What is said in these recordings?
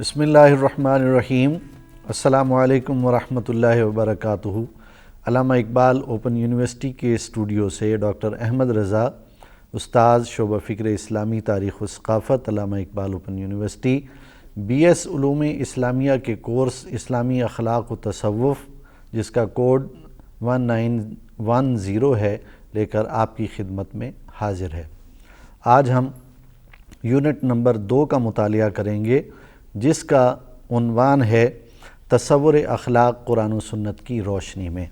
بسم اللہ الرحمن الرحیم۔ السلام علیکم ورحمۃ اللہ وبرکاتہ۔ علامہ اقبال اوپن یونیورسٹی کے اسٹوڈیو سے ڈاکٹر احمد رضا، استاذ شعبہ فکر اسلامی تاریخ و ثقافت، علامہ اقبال اوپن یونیورسٹی، BS علوم اسلامیہ کے کورس اسلامی اخلاق و تصوف، جس کا کوڈ 1910 ہے، لے کر آپ کی خدمت میں حاضر ہے۔ آج ہم یونٹ نمبر 2 کا مطالعہ کریں گے، جس کا عنوان ہے تصور اخلاق قرآن و سنت کی روشنی میں۔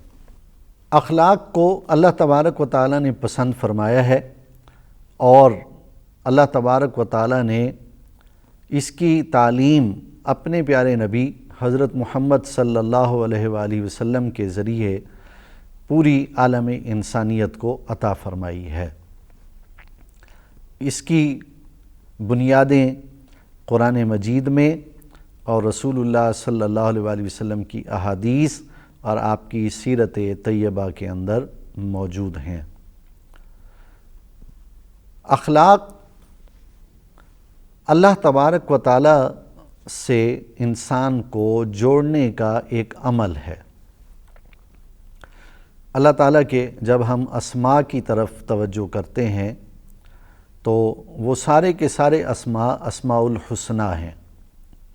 اخلاق کو اللہ تبارک و تعالیٰ نے پسند فرمایا ہے، اور اللہ تبارک و تعالیٰ نے اس کی تعلیم اپنے پیارے نبی حضرت محمد صلی اللہ علیہ وآلہ وسلم کے ذریعے پوری عالم انسانیت کو عطا فرمائی ہے۔ اس کی بنیادیں قرآن مجید میں اور رسول اللہ صلی اللہ علیہ وآلہ وسلم کی احادیث اور آپ کی سیرت طیبہ کے اندر موجود ہیں۔ اخلاق اللہ تبارک و تعالی سے انسان کو جوڑنے کا ایک عمل ہے۔ اللہ تعالیٰ کے جب ہم اسماء کی طرف توجہ کرتے ہیں تو وہ سارے کے سارے اسماء الحسنہ ہیں،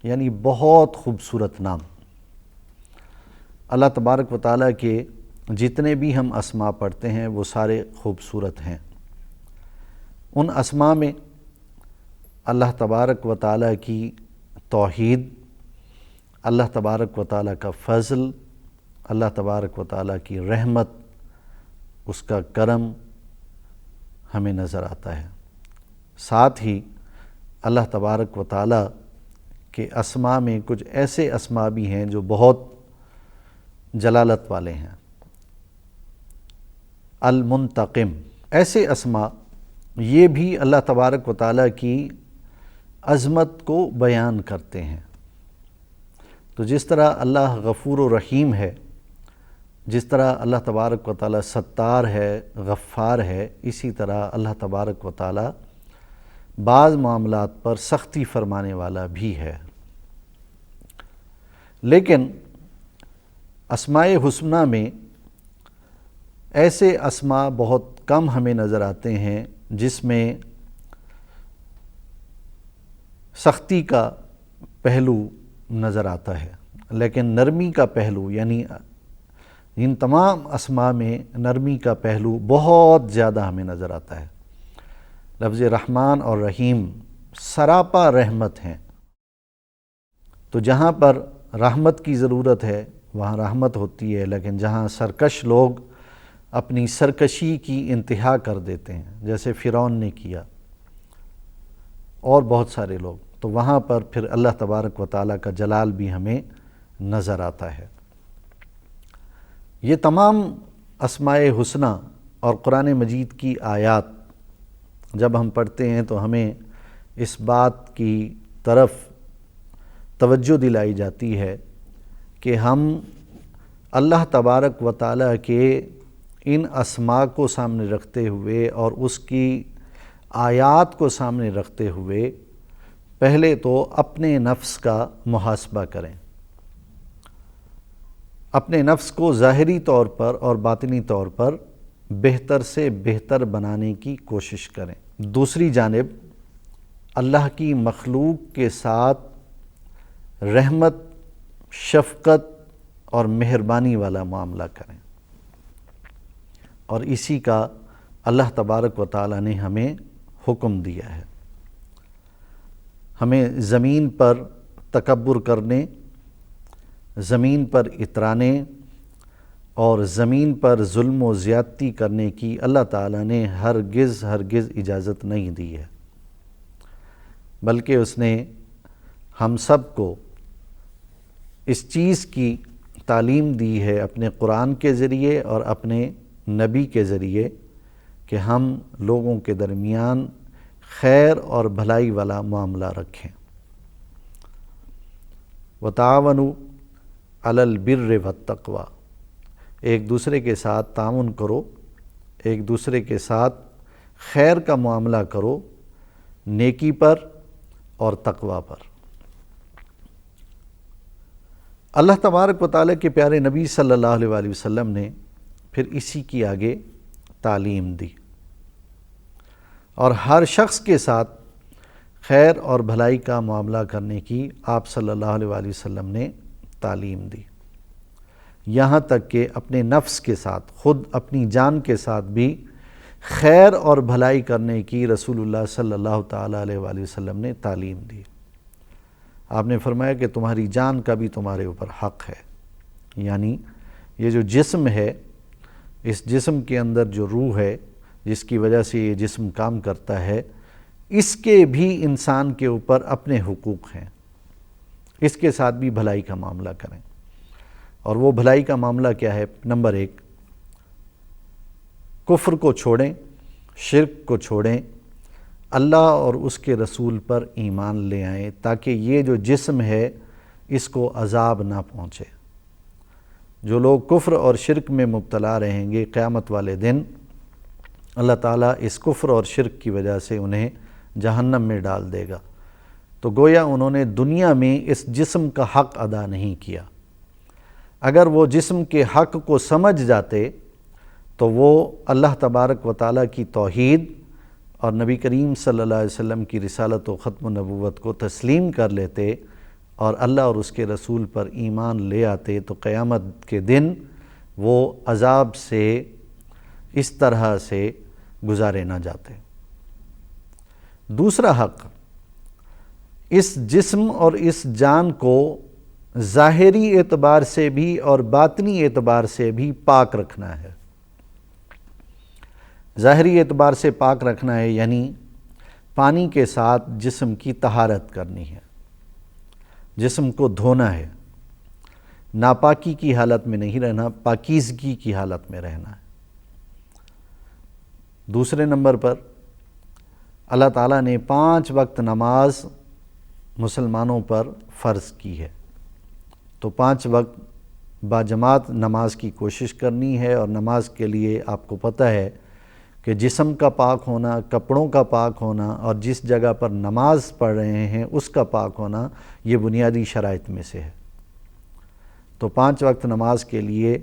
یعنی بہت خوبصورت نام۔ اللہ تبارک و تعالیٰ کے جتنے بھی ہم اسماء پڑھتے ہیں وہ سارے خوبصورت ہیں۔ ان اسماء میں اللہ تبارک و تعالیٰ کی توحید، اللہ تبارک و تعالیٰ کا فضل، اللہ تبارک و تعالیٰ کی رحمت، اس کا کرم ہمیں نظر آتا ہے۔ ساتھ ہی اللہ تبارک و تعالیٰ کے اسماء میں کچھ ایسے اسماء بھی ہیں جو بہت جلالت والے ہیں۔ المنتقم، ایسے اسماء یہ بھی اللہ تبارک و تعالیٰ کی عظمت کو بیان کرتے ہیں۔ تو جس طرح اللہ غفور و رحیم ہے، جس طرح اللہ تبارک و تعالیٰ ستار ہے، غفار ہے، اسی طرح اللہ تبارک و تعالیٰ بعض معاملات پر سختی فرمانے والا بھی ہے۔ لیکن اسماء حسنہ میں ایسے اسماء بہت کم ہمیں نظر آتے ہیں جس میں سختی کا پہلو نظر آتا ہے، لیکن نرمی کا پہلو، یعنی ان تمام اسماء میں نرمی کا پہلو بہت زیادہ ہمیں نظر آتا ہے۔ لفظ رحمان اور رحیم سراپا رحمت ہیں، تو جہاں پر رحمت کی ضرورت ہے وہاں رحمت ہوتی ہے، لیکن جہاں سرکش لوگ اپنی سرکشی کی انتہا کر دیتے ہیں، جیسے فرعون نے کیا اور بہت سارے لوگ، تو وہاں پر پھر اللہ تبارک و تعالیٰ کا جلال بھی ہمیں نظر آتا ہے۔ یہ تمام اسماء حسنہ اور قرآن مجید کی آیات جب ہم پڑھتے ہیں تو ہمیں اس بات کی طرف توجہ دلائی جاتی ہے کہ ہم اللہ تبارک و تعالیٰ کے ان اسماء کو سامنے رکھتے ہوئے اور اس کی آیات کو سامنے رکھتے ہوئے پہلے تو اپنے نفس کا محاسبہ کریں، اپنے نفس کو ظاہری طور پر اور باطنی طور پر بہتر سے بہتر بنانے کی کوشش کریں۔ دوسری جانب اللہ کی مخلوق کے ساتھ رحمت، شفقت اور مہربانی والا معاملہ کریں، اور اسی کا اللہ تبارک و تعالیٰ نے ہمیں حکم دیا ہے۔ ہمیں زمین پر تکبر کرنے، زمین پر اترانے اور زمین پر ظلم و زیادتی کرنے کی اللہ تعالیٰ نے ہرگز اجازت نہیں دی ہے، بلکہ اس نے ہم سب کو اس چیز کی تعلیم دی ہے اپنے قرآن کے ذریعے اور اپنے نبی کے ذریعے کہ ہم لوگوں کے درمیان خیر اور بھلائی والا معاملہ رکھیں۔ وَتَعَاوَنُوا عَلَى الْبِرِّ وَالتَّقْوَى، ایک دوسرے کے ساتھ تعاون کرو، ایک دوسرے کے ساتھ خیر کا معاملہ کرو، نیکی پر اور تقوی پر۔ اللہ تبارک و تعالیٰ کے پیارے نبی صلی اللہ علیہ وآلہ وسلم نے پھر اسی کی آگے تعلیم دی، اور ہر شخص کے ساتھ خیر اور بھلائی کا معاملہ کرنے کی آپ صلی اللہ علیہ وآلہ وسلم نے تعلیم دی، یہاں تک کہ اپنے نفس کے ساتھ، خود اپنی جان کے ساتھ بھی خیر اور بھلائی کرنے کی رسول اللہ صلی اللہ تعالیٰ علیہ وآلہ وسلم نے تعلیم دی۔ آپ نے فرمایا کہ تمہاری جان کا بھی تمہارے اوپر حق ہے، یعنی یہ جو جسم ہے، اس جسم کے اندر جو روح ہے جس کی وجہ سے یہ جسم کام کرتا ہے، اس کے بھی انسان کے اوپر اپنے حقوق ہیں، اس کے ساتھ بھی بھلائی کا معاملہ کریں۔ اور وہ بھلائی کا معاملہ کیا ہے؟ نمبر 1، کفر کو چھوڑیں، شرک کو چھوڑیں، اللہ اور اس کے رسول پر ایمان لے آئیں تاکہ یہ جو جسم ہے اس کو عذاب نہ پہنچے۔ جو لوگ کفر اور شرک میں مبتلا رہیں گے، قیامت والے دن اللہ تعالیٰ اس کفر اور شرک کی وجہ سے انہیں جہنم میں ڈال دے گا۔ تو گویا انہوں نے دنیا میں اس جسم کا حق ادا نہیں کیا۔ اگر وہ جسم کے حق کو سمجھ جاتے تو وہ اللہ تبارک و تعالیٰ کی توحید اور نبی کریم صلی اللہ علیہ وسلم کی رسالت و ختم نبوت کو تسلیم کر لیتے اور اللہ اور اس کے رسول پر ایمان لے آتے، تو قیامت کے دن وہ عذاب سے اس طرح سے گزارے نہ جاتے۔ دوسرا حق، اس جسم اور اس جان کو ظاہری اعتبار سے بھی اور باطنی اعتبار سے بھی پاک رکھنا ہے۔ ظاہری اعتبار سے پاک رکھنا ہے یعنی پانی کے ساتھ جسم کی طہارت کرنی ہے، جسم کو دھونا ہے، ناپاکی کی حالت میں نہیں رہنا، پاکیزگی کی حالت میں رہنا ہے۔ دوسرے نمبر پر اللہ تعالیٰ نے 5 وقت نماز مسلمانوں پر فرض کی ہے، تو 5 وقت باجماعت نماز کی کوشش کرنی ہے۔ اور نماز کے لیے آپ کو پتہ ہے کہ جسم کا پاک ہونا، کپڑوں کا پاک ہونا اور جس جگہ پر نماز پڑھ رہے ہیں اس کا پاک ہونا، یہ بنیادی شرائط میں سے ہے۔ تو 5 وقت نماز کے لیے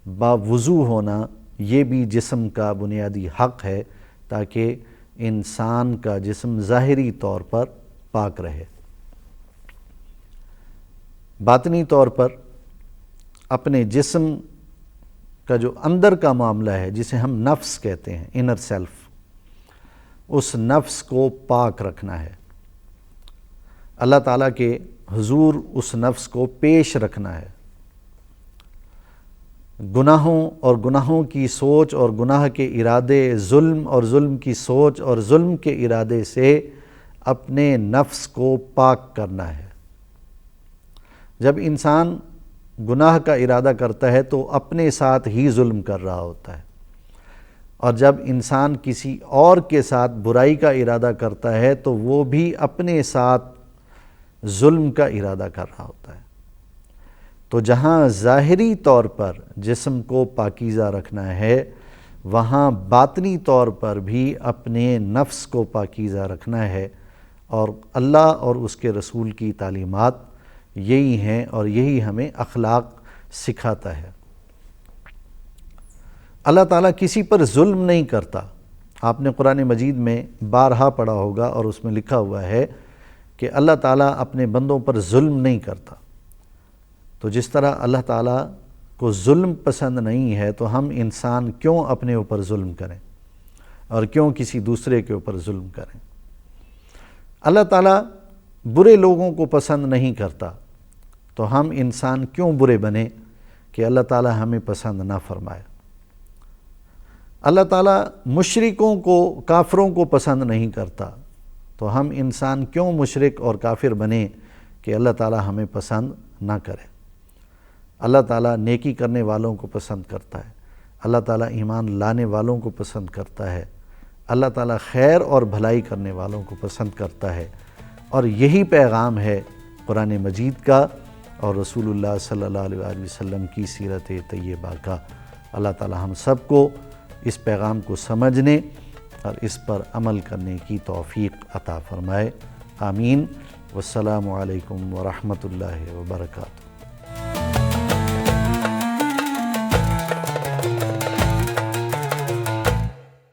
باوضو ہونا یہ بھی جسم کا بنیادی حق ہے تاکہ انسان کا جسم ظاہری طور پر پاک رہے۔ باطنی طور پر اپنے جسم کا جو اندر کا معاملہ ہے، جسے ہم نفس کہتے ہیں، انر سیلف، اس نفس کو پاک رکھنا ہے، اللہ تعالیٰ کے حضور اس نفس کو پیش رکھنا ہے۔ گناہوں اور گناہوں کی سوچ اور گناہ کے ارادے، ظلم اور ظلم کی سوچ اور ظلم کے ارادے سے اپنے نفس کو پاک کرنا ہے۔ جب انسان گناہ کا ارادہ کرتا ہے تو اپنے ساتھ ہی ظلم کر رہا ہوتا ہے، اور جب انسان کسی اور کے ساتھ برائی کا ارادہ کرتا ہے تو وہ بھی اپنے ساتھ ظلم کا ارادہ کر رہا ہوتا ہے۔ تو جہاں ظاہری طور پر جسم کو پاکیزہ رکھنا ہے، وہاں باطنی طور پر بھی اپنے نفس کو پاکیزہ رکھنا ہے، اور اللہ اور اس کے رسول کی تعلیمات یہی ہیں اور یہی ہمیں اخلاق سکھاتا ہے۔ اللہ تعالیٰ کسی پر ظلم نہیں کرتا۔ آپ نے قرآن مجید میں بارہا پڑھا ہوگا اور اس میں لکھا ہوا ہے کہ اللہ تعالیٰ اپنے بندوں پر ظلم نہیں کرتا۔ تو جس طرح اللہ تعالیٰ کو ظلم پسند نہیں ہے، تو ہم انسان کیوں اپنے اوپر ظلم کریں اور کیوں کسی دوسرے کے اوپر ظلم کریں؟ اللہ تعالیٰ برے لوگوں کو پسند نہیں کرتا، تو ہم انسان کیوں برے بنیں کہ اللہ تعالیٰ ہمیں پسند نہ فرمائے؟ اللہ تعالیٰ مشرکوں کو، کافروں کو پسند نہیں کرتا، تو ہم انسان کیوں مشرک اور کافر بنیں کہ اللہ تعالیٰ ہمیں پسند نہ کرے؟ اللہ تعالیٰ نیکی کرنے والوں کو پسند کرتا ہے، اللہ تعالیٰ ایمان لانے والوں کو پسند کرتا ہے، اللہ تعالیٰ خیر اور بھلائی کرنے والوں کو پسند کرتا ہے، اور یہی پیغام ہے قرآن مجید کا اور رسول اللہ صلی اللہ علیہ وآلہ وسلم کی سیرت طیبہ کا۔ اللہ تعالیٰ ہم سب کو اس پیغام کو سمجھنے اور اس پر عمل کرنے کی توفیق عطا فرمائے۔ آمین۔ والسلام علیکم ورحمۃ اللہ وبرکاتہ۔